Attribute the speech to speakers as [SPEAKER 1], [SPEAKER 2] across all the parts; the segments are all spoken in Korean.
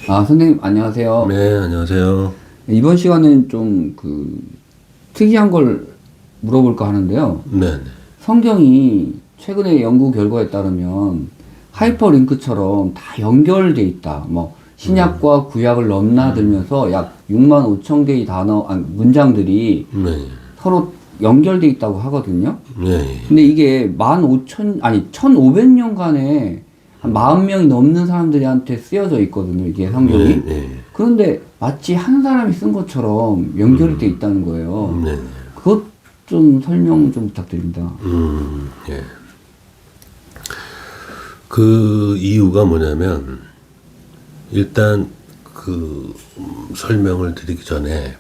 [SPEAKER 1] 아, 선생님, 안녕하세요.
[SPEAKER 2] 네, 안녕하세요.
[SPEAKER 1] 이번 시간은 좀 특이한 걸 물어볼까 하는데요.
[SPEAKER 2] 네, 네.
[SPEAKER 1] 성경이 최근에 연구 결과에 따르면 하이퍼링크처럼 다 연결돼 있다. 뭐, 신약과 구약을 넘나들면서 약 6만 5천 개의 문장들이
[SPEAKER 2] 네,
[SPEAKER 1] 서로 연결돼 있다고 하거든요.
[SPEAKER 2] 네,
[SPEAKER 1] 근데 이게 1500년간에 한 40명이 넘는 사람들한테 쓰여져 있거든요. 이게 성경이.
[SPEAKER 2] 네, 네,
[SPEAKER 1] 그런데 마치 한 사람이 쓴 것처럼 연결이 돼 있다는 거예요.
[SPEAKER 2] 네,
[SPEAKER 1] 그것 좀 설명 좀 부탁드립니다.
[SPEAKER 2] 예. 그 이유가 뭐냐면, 일단 설명을 드리기 전에,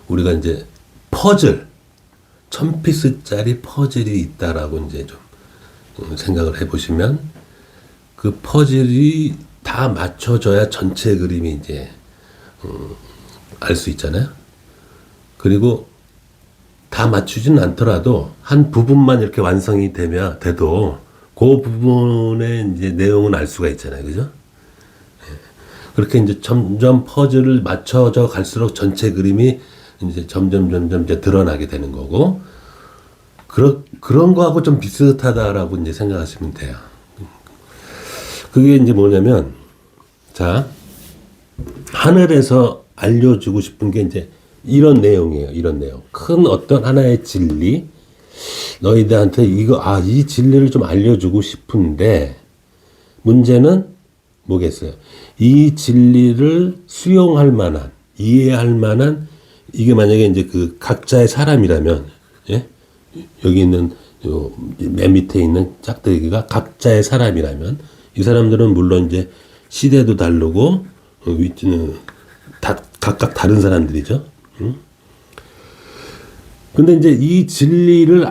[SPEAKER 2] 우리가 이제 퍼즐, 1000피스짜리 퍼즐이 있다라고 이제 좀 생각을 해보시면, 그 퍼즐이 다 맞춰져야 전체 그림이 이제 알 수 있잖아요. 그리고 다 맞추지는 않더라도 한 부분만 이렇게 완성이 돼도 그 부분의 이제 내용은 알 수가 있잖아요. 그죠? 그렇게 이제 점점 퍼즐을 맞춰져 갈수록 전체 그림이 이제 점점 이제 드러나게 되는 거고, 그런 거하고 좀 비슷하다라고 이제 생각하시면 돼요. 그게 이제 뭐냐면, 자, 하늘에서 알려주고 싶은 게 이제 이런 내용이에요. 이런 내용. 큰 어떤 하나의 진리, 너희들한테 이 진리를 좀 알려주고 싶은데, 문제는 뭐겠어요? 이 진리를 수용할 만한, 이해할 만한, 이게 만약에 이제 그 각자의 사람이라면, 예? 여기 있는, 맨 밑에 있는 짝대기가 각자의 사람이라면, 이 사람들은 물론 이제 시대도 다르고, 각각 다른 사람들이죠. 응? 근데 이제 이 진리를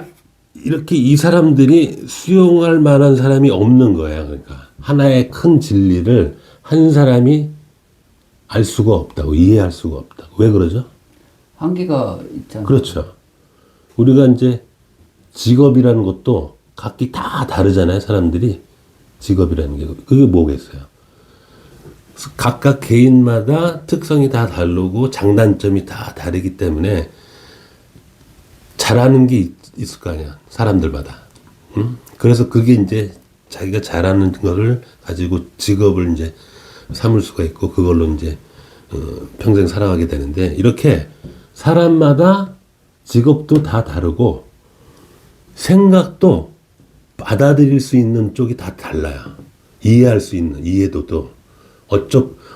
[SPEAKER 2] 이렇게 이 사람들이 수용할 만한 사람이 없는 거야. 그러니까 하나의 큰 진리를 한 사람이 알 수가 없다고, 이해할 수가 없다고. 왜 그러죠?
[SPEAKER 1] 한계가 있잖아요.
[SPEAKER 2] 그렇죠. 우리가 이제 직업이라는 것도 각기 다 다르잖아요. 사람들이 직업이라는 게 그게 뭐겠어요? 각각 개인마다 특성이 다 다르고 장단점이 다 다르기 때문에 잘하는 게 있을 거 아니야. 사람들마다. 응? 그래서 그게 이제 자기가 잘하는 거를 가지고 직업을 이제 삼을 수가 있고 그걸로 이제 평생 살아가게 되는데, 이렇게 사람마다 직업도 다 다르고 생각도 받아들일 수 있는 쪽이 다 달라요. 이해할 수 있는 이해도도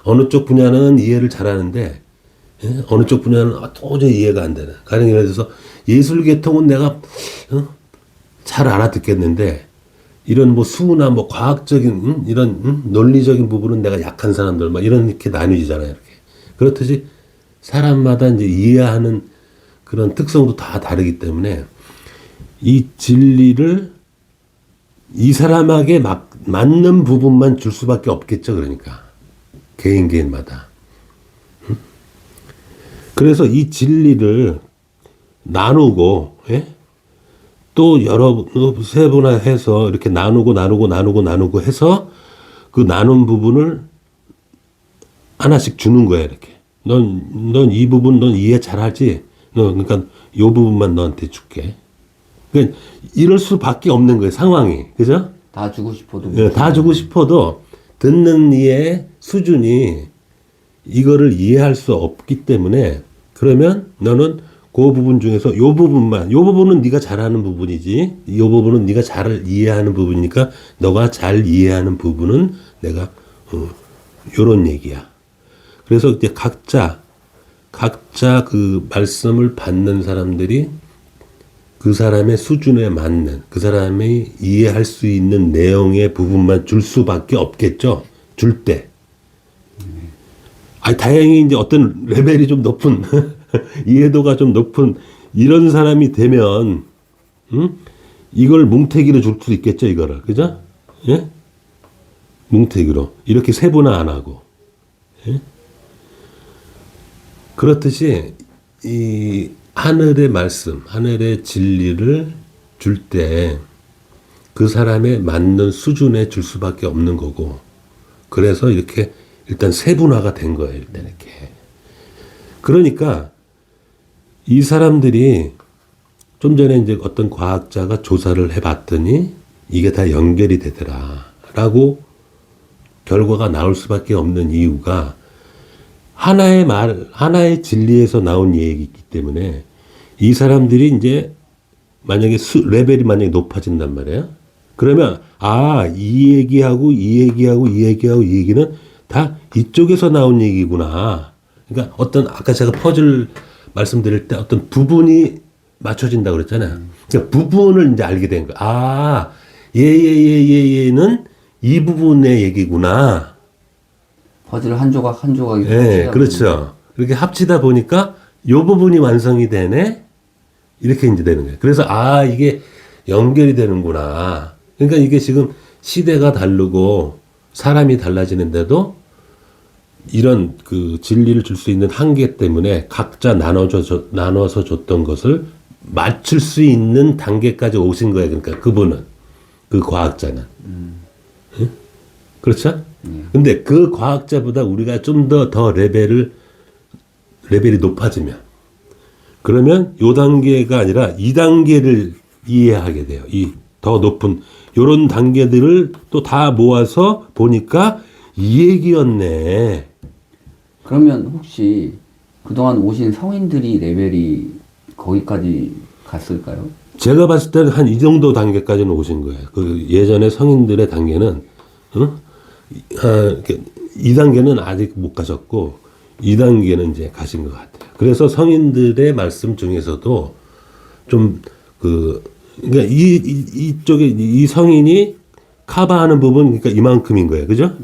[SPEAKER 2] 어느 쪽 분야는 이해를 잘하는데, 예? 어느 쪽 분야는 도저히 이해가 안 되는. 가령 예를 들어서 예술 계통은 내가 잘 알아듣겠는데, 이런 뭐 수나 뭐 과학적인 이런 논리적인 부분은 내가 약한 사람들 막 이렇게 나뉘잖아요. 이렇게. 그렇듯이 사람마다 이제 이해하는 그런 특성도 다 다르기 때문에 이 진리를 이 사람에게 맞는 부분만 줄 수밖에 없겠죠. 그러니까 개인마다. 그래서 이 진리를 나누고, 예? 또 세분화해서 이렇게 나누고 해서 그 나눈 부분을 하나씩 주는 거야. 이렇게 넌 이 부분 넌 이해 잘하지. 그러니까 요 부분만 너한테 줄게. 그러니까 이럴 수밖에 없는 거예요. 상황이. 그죠?
[SPEAKER 1] 다 주고 싶어도
[SPEAKER 2] 예, 다 주고 싶어도 듣는 이의 수준이 이거를 이해할 수 없기 때문에, 그러면 너는 그 부분 중에서 요 부분은 네가 잘하는 부분이지, 요 부분은 네가 잘 이해하는 부분이니까 너가 잘 이해하는 부분은 내가 요런 얘기야. 그래서 이제 각자 그 말씀을 받는 사람들이 그 사람의 수준에 맞는, 그 사람이 이해할 수 있는 내용의 부분만 줄 수밖에 없겠죠. 줄 때. 다행히 이제 어떤 레벨이 좀 높은, 이해도가 좀 높은 이런 사람이 되면, 이걸 뭉태기로 줄 수도 있겠죠, 이거를. 그죠? 예? 뭉태기로. 이렇게 세분화 안 하고. 예? 그렇듯이, 이 하늘의 말씀, 하늘의 진리를 줄 때 그 사람의 맞는 수준에 줄 수밖에 없는 거고, 그래서 이렇게 일단 세분화가 된 거예요. 일단 이렇게. 그러니까 이 사람들이 좀 전에 이제 어떤 과학자가 조사를 해봤더니 이게 다 연결이 되더라라고 결과가 나올 수밖에 없는 이유가 하나의 하나의 진리에서 나온 얘기이기 때문에 이 사람들이 이제 만약에 레벨이 만약에 높아진단 말이에요. 그러면 이 얘기하고 이 얘기하고 이 얘기하고 이 얘기는 다 이쪽에서 나온 얘기구나. 그러니까 어떤 아까 제가 퍼즐 말씀드릴 때 어떤 부분이 맞춰진다고 그랬잖아요. 그러니까 부분을 이제 알게 된 거야. 얘는 이 부분의 얘기구나.
[SPEAKER 1] 퍼즐 한 조각 한 조각이
[SPEAKER 2] 네, 그렇죠. 이렇게 합치다 보니까 요 부분이 완성이 되네. 이렇게 이제 되는 거예요. 그래서 이게 연결이 되는구나. 그러니까 이게 지금 시대가 다르고 사람이 달라지는데도 이런 그 진리를 줄 수 있는 한계 때문에 각자 나눠서 줬던 것을 맞출 수 있는 단계까지 오신 거예요. 그러니까 그분은, 그 과학자는. 응? 그렇죠? 근데 그 과학자보다 우리가 좀 더 레벨이 높아지면, 그러면 요 단계가 아니라 이 단계를 이해하게 돼요. 이 더 높은 요런 단계들을 또 다 모아서 보니까 이 얘기였네.
[SPEAKER 1] 그러면 혹시 그동안 오신 성인들이 레벨이 거기까지 갔을까요?
[SPEAKER 2] 제가 봤을 때는 한 이 정도 단계까지는 오신 거예요. 그 예전에 성인들의 단계는, 이렇게 2단계는 아직 못 가셨고, 2단계는 이제 가신 것 같아요. 그래서 성인들의 말씀 중에서도 좀 그러니까 이쪽에 이 성인이 커버하는 부분, 그러니까 이만큼인 거예요. 그죠?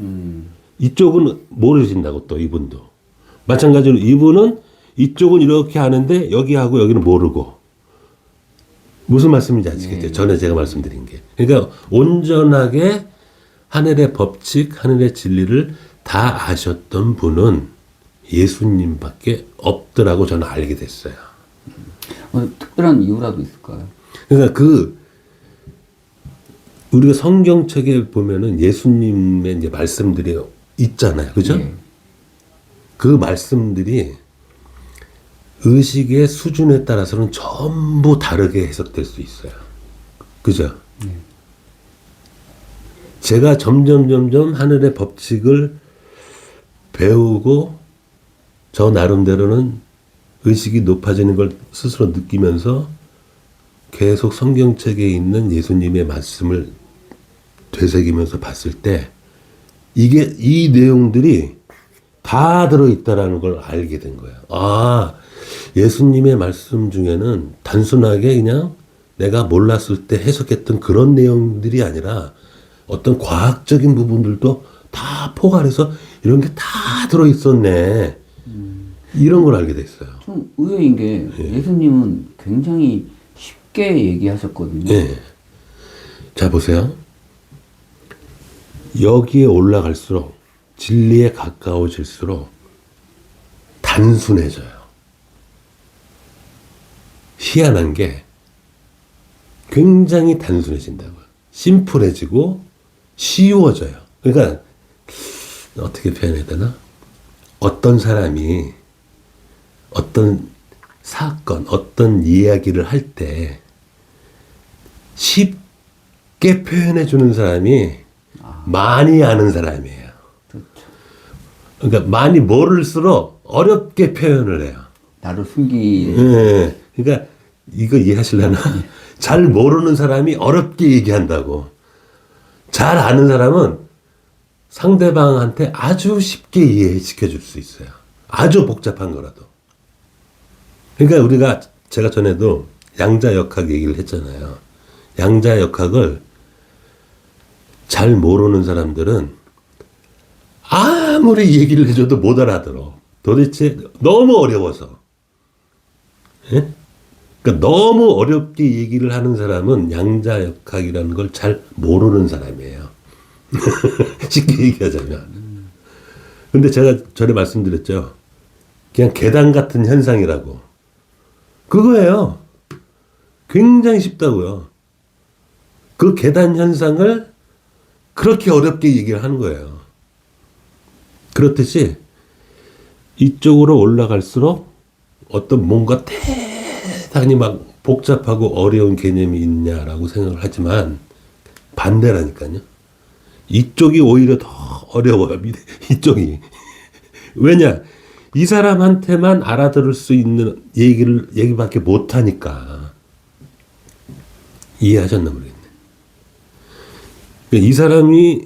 [SPEAKER 2] 이쪽은 모르신다고 또 이분도. 마찬가지로 이분은 이쪽은 이렇게 하는데 여기하고 여기는 모르고. 무슨 말씀인지 아시겠죠? 전에 제가 말씀드린 게. 그러니까 온전하게 하늘의 법칙, 하늘의 진리를 다 아셨던 분은 예수님밖에 없더라고 저는 알게 됐어요.
[SPEAKER 1] 특별한 이유라도 있을까요?
[SPEAKER 2] 그러니까 우리가 성경책에 보면은 예수님의 이제 말씀들이 있잖아요. 그죠?
[SPEAKER 1] 네.
[SPEAKER 2] 그 말씀들이 의식의 수준에 따라서는 전부 다르게 해석될 수 있어요. 그죠? 제가 점점 하늘의 법칙을 배우고 저 나름대로는 의식이 높아지는 걸 스스로 느끼면서 계속 성경책에 있는 예수님의 말씀을 되새기면서 봤을 때 이 내용들이 다 들어있다라는 걸 알게 된 거예요. 예수님의 말씀 중에는 단순하게 그냥 내가 몰랐을 때 해석했던 그런 내용들이 아니라 어떤 과학적인 부분들도 다 포괄해서 이런 게 다 들어있었네. 이런 걸 알게 됐어요.
[SPEAKER 1] 좀 의외인 게 예수님은 굉장히 쉽게 얘기하셨거든요.
[SPEAKER 2] 네. 자, 보세요. 여기에 올라갈수록 진리에 가까워질수록 단순해져요. 희한한 게 굉장히 단순해진다고요. 심플해지고 쉬워져요. 그러니까 어떻게 표현해야 되나? 어떤 사람이 어떤 사건, 어떤 이야기를 할 때 쉽게 표현해 주는 사람이 많이 아는 사람이에요.
[SPEAKER 1] 그렇죠.
[SPEAKER 2] 그러니까 많이 모를수록 어렵게 표현을 해요.
[SPEAKER 1] 나를 숨기.
[SPEAKER 2] 예. 그러니까 이거 이해하시려나? 잘 모르는 사람이 어렵게 얘기한다고. 잘 아는 사람은 상대방한테 아주 쉽게 이해시켜 줄 수 있어요. 아주 복잡한 거라도. 그러니까 제가 전에도 양자역학 얘기를 했잖아요. 양자역학을 잘 모르는 사람들은 아무리 얘기를 해줘도 못 알아들어. 도대체 너무 어려워서. 예? 그러니까 너무 어렵게 얘기를 하는 사람은 양자역학이라는 걸 잘 모르는 사람이에요. 쉽게 얘기하자면. 근데 제가 전에 말씀드렸죠. 그냥 계단 같은 현상이라고. 그거예요. 굉장히 쉽다고요. 그 계단 현상을 그렇게 어렵게 얘기를 하는 거예요. 그렇듯이 이쪽으로 올라갈수록 어떤 뭔가 대단히 막 복잡하고 어려운 개념이 있냐라고 생각을 하지만 반대라니까요. 이쪽이 오히려 더 어려워요. 이쪽이. 왜냐? 이 사람한테만 알아들을 수 있는 얘기밖에 못하니까. 이해하셨나 모르겠네. 그러니까 이 사람이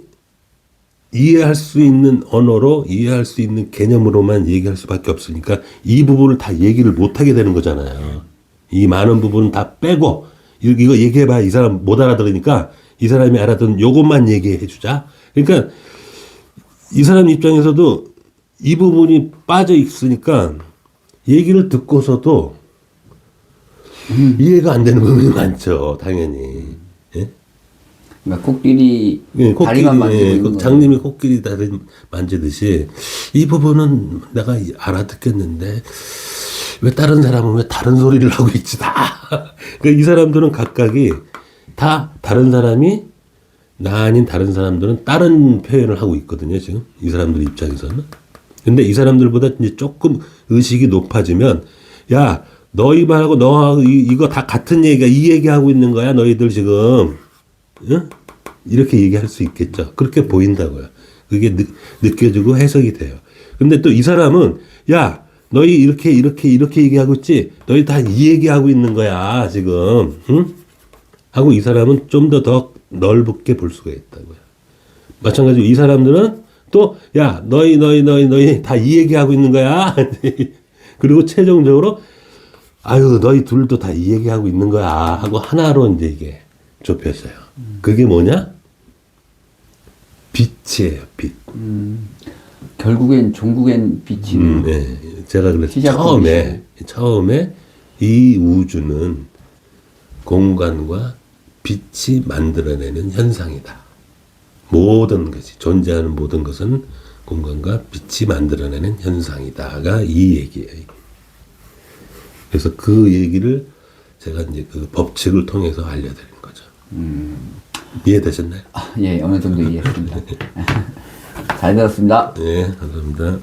[SPEAKER 2] 이해할 수 있는 언어로, 이해할 수 있는 개념으로만 얘기할 수밖에 없으니까 이 부분을 다 얘기를 못하게 되는 거잖아요. 이 많은 부분은 다 빼고, 이거 얘기해봐. 이 사람 못 알아들으니까 이 사람이 알아듣는 요것만 얘기해 주자. 그러니까 이 사람 입장에서도 이 부분이 빠져 있으니까 얘기를 듣고서도 이해가 안 되는 부분이 많죠. 당연히. 예?
[SPEAKER 1] 그러니까 코끼리
[SPEAKER 2] 예,
[SPEAKER 1] 다리만 만지고 있는 거예요.
[SPEAKER 2] 장님이 코끼리 다리 만지듯이 이 부분은 내가 알아듣겠는데 왜 다른 사람은 왜 다른 소리를 하고 있지 다. 그러니까 이 사람들은 각각이 다 다른 사람이 나 아닌 다른 사람들은 다른 표현을 하고 있거든요. 지금 이 사람들 입장에서는. 근데 이 사람들보다 이제 조금 의식이 높아지면 야 너희 말하고 너하고 이거 다 같은 얘기야. 이 얘기하고 있는 거야. 너희들 지금. 응? 이렇게 얘기할 수 있겠죠. 그렇게 보인다고요. 그게 느껴지고 해석이 돼요. 근데 또 이 사람은 야 너희 이렇게 얘기하고 있지. 너희 다 이 얘기하고 있는 거야. 지금. 응? 하고 이 사람은 좀 더 넓게 볼 수가 있다고요. 마찬가지로 이 사람들은 또 야 너희 다 이 얘기하고 있는 거야. 그리고 최종적으로 아유 너희 둘도 다 이 얘기하고 있는 거야 하고 하나로 이제 이게 좁혀져요. 그게 뭐냐? 빛이에요. 빛.
[SPEAKER 1] 결국엔 종국엔 빛이.
[SPEAKER 2] 네. 제가 그래서
[SPEAKER 1] 시작점이시네.
[SPEAKER 2] 처음에 이 우주는 공간과 빛이 만들어내는 현상이다. 모든 것이 존재하는 모든 것은 공간과 빛이 만들어내는 현상이다가 이 얘기예요. 그래서 그 얘기를 제가 이제 그 법칙을 통해서 알려드린 거죠. 이해되셨나요?
[SPEAKER 1] 예, 어느 정도 이해했습니다. 잘 들었습니다.
[SPEAKER 2] 네, 감사합니다.